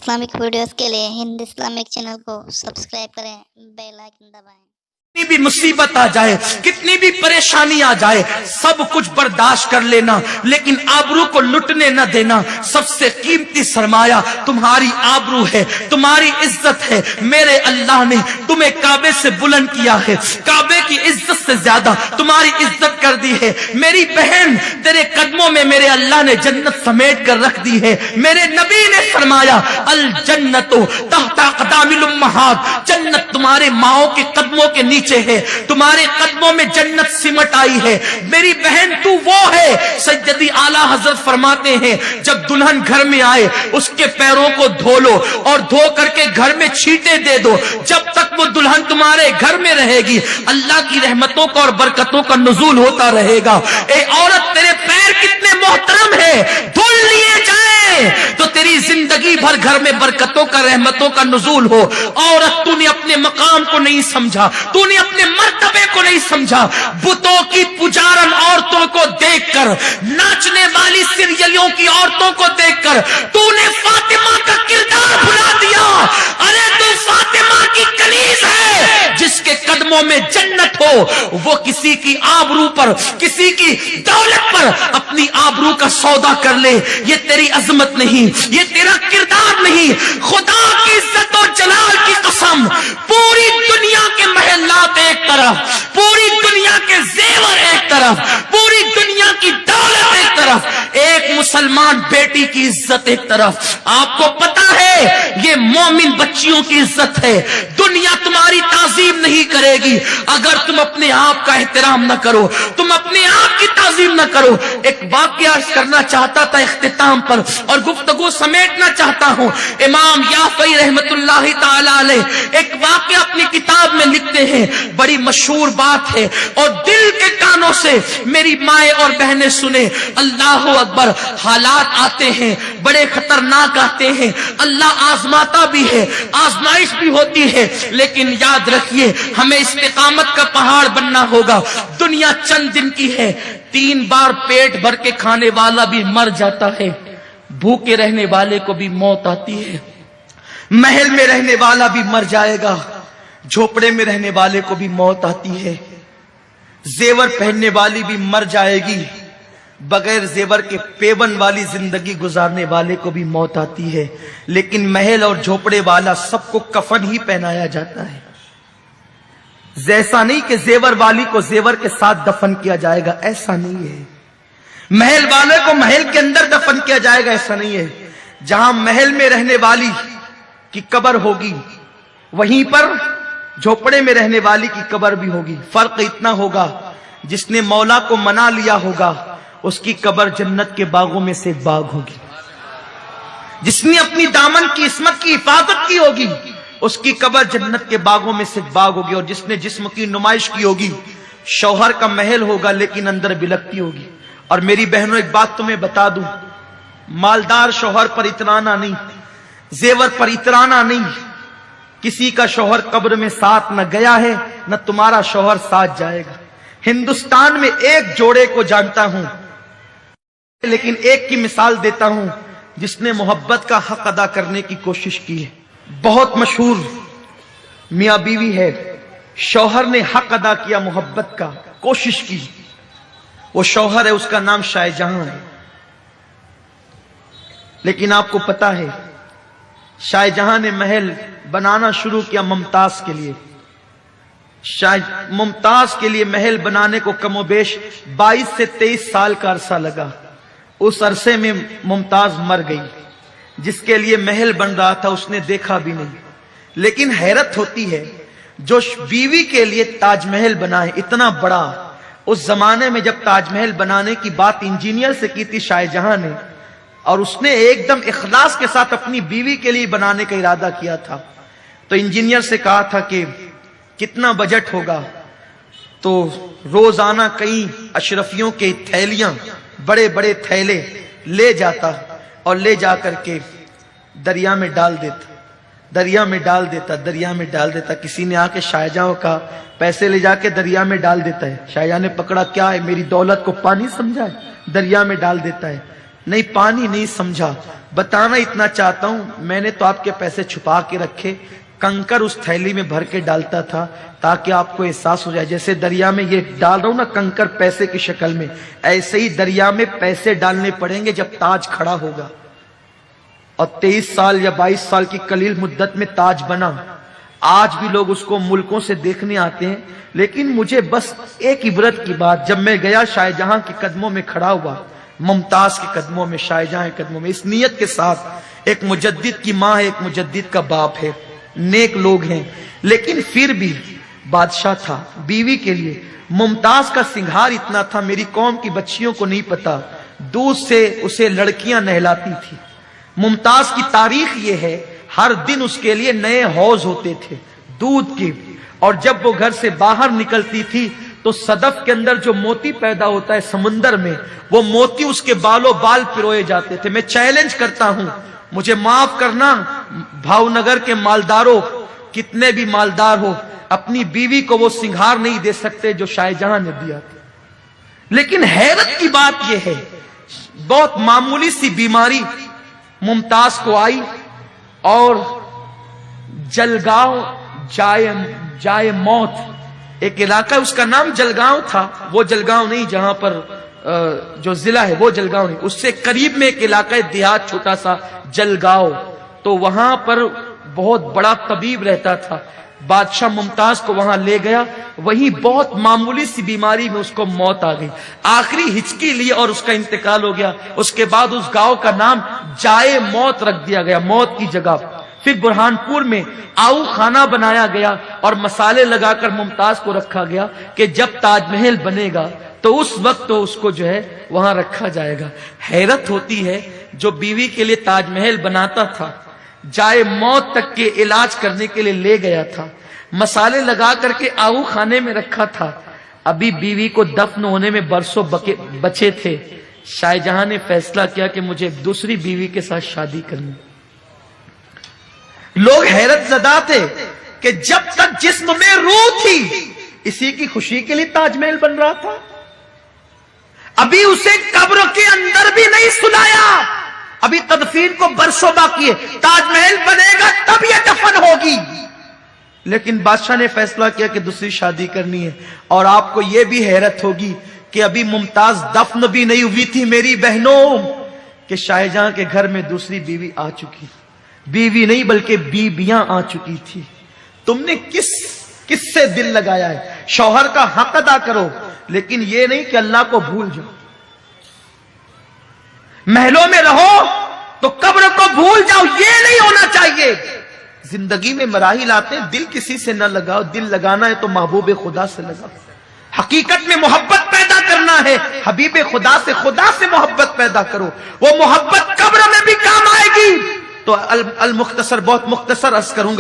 Islamic videos के लिए Hind Islamic channel को सब्सक्राइब करें, बेल आइकन दबाएं। कितनी भी मुसीबत आ जाए, कितनी भी परेशानी आ जाए, सब कुछ बर्दाश्त कर लेना, लेकिन आबरू को लुटने न देना। सबसे कीमती सरमाया तुम्हारी आबरू है, तुम्हारी इज्जत है। मेरे अल्लाह ने तुम्हें काबे से बुलंद किया है, काबे की इज्जत से ज्यादा तुम्हारी इज्जत कर दी है। मेरी बहन, तेरे कदमों में मेरे अल्लाह ने जन्नत समेट कर रख दी है। मेरे नबी ने फरमाया, अल जन्नतो तहता क़दामिल उम्महात, जन्नत तुम्हारे माओ के कदमों के नीचे है, तुम्हारे कदमों में जन्नत सिमट आई है। मेरी बहन तू वो है। सैयदी आला हजरत फरमाते हैं, जब दुल्हन घर में आए उसके पैरों को धो लो और धो करके घर में छींटे दे दो। जब तक वो दुल्हन तुम्हारे घर में रहेगी, अल्लाह की रहमतों का और बरकतों का नुज़ूल होता रहेगा। ए औरत, तेरे पैर कितने मोहतरम है, धुल लिए जाए तो तेरी जिंदगी भर घर में बरकतों का, रहमतों का नुज़ूल हो। औरत, तूने अपने मकाम को नहीं समझा, तूने अपने मर्तबे को नहीं समझा। बुतों की पुजारन औरतों को देखकर, नाचने वाली सीरियलों की औरतों को देखकर तूने फातिमा का किरदार भुला दिया। अरे तू फातिमा की कनीज है, जिसके कदमों में जन्नत हो। वो किसी की आबरू पर, किसी की दौलत पर अपनी आबरू का सौदा कर ले, ये तेरी अजमत नहीं, ये तेरा किरदार नहीं। खुदा की इज्जत और जलाल की कसम, पूरी दुनिया के महलात एक तरफ, पूरी दुनिया के जेवर एक तरफ, पूरी दुनिया की दौलत एक तरफ, एक मुसलमान बेटी की इज्जत एक तरफ। आपको पता है ये मोमिन बच्चियों की इज्जत है। दुनिया तुम्हारी ताजीम नहीं करेगी अगर तुम अपने आप का एहतराम न करो, तुम अपने आप की ताजीम न करो। एक वाकया अर्ज करना चाहता था इख्तिताम पर, और गुफ्तगू समेटना चाहता हूं। इमाम याफई रहमतुल्लाहि ताला अलैह एक वाकया अपनी किताब में लिखते हैं, बड़ी मशहूर बात है और दिल के कानों से मेरी माए और बहनें सुने। अल्लाह अकबर, हालात आते हैं बड़े खतरनाक आते हैं, अल्लाह आजमाता भी है, आजमाइश भी होती है, लेकिन याद रखिए हमें इस्तिकामत का पहाड़ बनना होगा। दुनिया चंद दिन की है, 3 बार पेट भर के खाने वाला भी मर जाता है, भूखे रहने वाले को भी मौत आती है। महल में रहने वाला भी मर जाएगा, झोपड़े में रहने वाले को भी मौत आती है। जेवर पहनने वाली भी मर जाएगी, बगैर जेवर के पेवन वाली जिंदगी गुजारने वाले को भी मौत आती है। लेकिन महल और झोपड़े वाला सबको कफन ही पहनाया जाता है। जैसा नहीं कि जेवर वाली को जेवर के साथ दफन किया जाएगा, ऐसा नहीं है। महल वाले को महल के अंदर दफन किया जाएगा, ऐसा नहीं है। जहां महल में रहने वाली की कब्र होगी, वहीं पर झोपड़े में रहने वाली की कब्र भी होगी। फर्क इतना होगा, जिसने मौला को मना लिया होगा उसकी कब्र जन्नत के बागों में से एक बाग होगी। जिसने अपनी दामन की इस्मत की हिफाजत की होगी उसकी कब्र जन्नत के बागों में से एक बाग होगी। और जिसने जिस्म की नुमाइश की होगी, शौहर का महल होगा लेकिन अंदर बिलकती होगी। और मेरी बहनों, एक बात तुम्हें बता दूं, मालदार शौहर पर इतराना नहीं, जेवर पर इतराना नहीं। किसी का शौहर कब्र में साथ न गया है, न तुम्हारा शौहर साथ जाएगा। हिंदुस्तान में एक जोड़े को जानता हूं, लेकिन एक की मिसाल देता हूं जिसने मोहब्बत का हक अदा करने की कोशिश की है। बहुत मशहूर मियां बीवी है, शौहर ने हक अदा किया, मोहब्बत का कोशिश की। वो शौहर है, उसका नाम शाहजहां है। लेकिन आपको पता है शाहजहां ने महल बनाना शुरू किया मुमताज के लिए। मुमताज के लिए महल बनाने को कमोबेश 22 से 23 साल का अरसा लगा। उस अरसे में मुमताज मर गई। जिसके लिए महल बन रहा था उसने देखा भी नहीं। लेकिन हैरत होती है, जो बीवी के लिए ताजमहल बनाए इतना बड़ा, उस जमाने में जब ताजमहल बनाने की बात इंजीनियर से की थी शाहजहां ने, और उसने एकदम इखलास के साथ अपनी बीवी के लिए बनाने का इरादा किया था, तो इंजीनियर से कहा था कि कितना बजट होगा। तो रोजाना कई अशरफियों के थैलियां, बड़े बड़े थैले ले जाता और ले जा करके दरिया में डाल देता, दरिया में डाल देता, दरिया में डाल देता। किसी ने आके शाहजहां का पैसे ले जाके दरिया में डाल देता है। शाहजहां ने पकड़ा, क्या है, मेरी दौलत को पानी समझा है, दरिया में डाल देता है। नहीं, पानी नहीं समझा, बताना इतना चाहता हूं, मैंने तो आपके पैसे छुपा के रखे, कंकर उस थैली में भर के डालता था ताकि आपको एहसास हो जाए। जैसे दरिया में ये डाल रहा हूं ना कंकर पैसे की शक्ल में, ऐसे ही दरिया में पैसे डालने पड़ेंगे जब ताज खड़ा होगा। और 23 साल या 22 साल की कलील मुद्दत में ताज बना। आज भी लोग उसको मुल्कों से देखने आते हैं, लेकिन मुझे बस एक इबरत की बात, जब मैं गया शाहजहां के कदमों में खड़ा हुआ, मुमताज के कदमों में, शाहजहां के कदमों में, इस नियत के साथ, एक मुजद्दिद की माँ है, एक मुजद्दिद का बाप है, नेक लोग हैं, लेकिन फिर भी बादशाह था। बीवी के लिए मुमताज का सिंगार इतना था, मेरी कौम की बच्चियों को नहीं पता, दूध से उसे लड़कियां नहलाती थी। मुमताज की तारीख ये है, हर दिन उसके लिए नए हौज होते थे दूध के, और जब वो घर से बाहर निकलती थी तो सदफ के अंदर जो मोती पैदा होता है समुंदर में, वो मोती उसके बालों बाल पिरोए जाते थे। मैं चैलेंज करता हूं, मुझे माफ करना भावनगर के मालदारों, कितने भी मालदार हो, अपनी बीवी को वो सिंगार नहीं दे सकते जो शाहजहां ने दिया था। लेकिन हैरत की बात यह है, बहुत मामूली सी बीमारी मुमताज को आई और जलगांव जाए मौत, एक इलाका उसका नाम जलगांव था, वो जलगांव नहीं जहां पर जो जिला है वो जलगांव नहीं, उससे करीब में एक इलाका है देहात छोटा सा जलगांव, तो वहां पर बहुत बड़ा तबीब रहता था। बादशाह मुमताज को वहां ले गया, वहीं बहुत मामूली सी बीमारी में उसको मौत आ गई, आखिरी हिचकी ली और उसका इंतकाल हो गया। उसके बाद उस गांव का नाम जाए मौत रख दिया गया, मौत की जगह। फिर बुरहानपुर में आऊ खाना बनाया गया और मसाले लगाकर मुमताज को रखा गया कि जब ताजमहल बनेगा तो उस वक्त तो उसको जो है वहां रखा जाएगा। हैरत होती है, जो बीवी के लिए ताजमहल बनाता था, जाए मौत तक के इलाज करने के लिए ले गया था, मसाले लगा करके आऊ खाने में रखा था, अभी बीवी को दफन होने में बरसों बचे थे। शाहजहां ने फैसला किया कि मुझे दूसरी बीवी के साथ शादी करनी। लोग हैरत ज़दा थे कि जब तक जिस्म में रूह थी, इसी की खुशी के लिए ताजमहल बन रहा था, अभी उसे कब्र के अंदर भी नहीं सुलाया, अभी तदफीन को बरसों बाकी है, ताजमहल बनेगा तब यह दफन होगी। लेकिन बादशाह ने फैसला किया कि दूसरी शादी करनी है। और आपको यह भी हैरत होगी कि अभी मुमताज दफन भी नहीं हुई थी मेरी बहनों, कि शाहजहां के घर में दूसरी बीवी आ चुकी, बीवी नहीं बल्कि बीबियां आ चुकी थी। तुमने किससे दिल लगाया है? शौहर का हक अदा करो, लेकिन यह नहीं कि अल्लाह को भूल जाओ। महलों में रहो तो कब्र को भूल जाओ, यह नहीं होना चाहिए। जिंदगी में मराहिल आते हैं, दिल किसी से न लगाओ, दिल लगाना है तो महबूब खुदा से लगाओ। हकीकत में मोहब्बत पैदा करना है, हबीब खुदा से मोहब्बत पैदा करो, वो मोहब्बत कब्र में भी काम आएगी। तो अल मुख्तसर, बहुत मुख्तसर अर्ज करूंगा।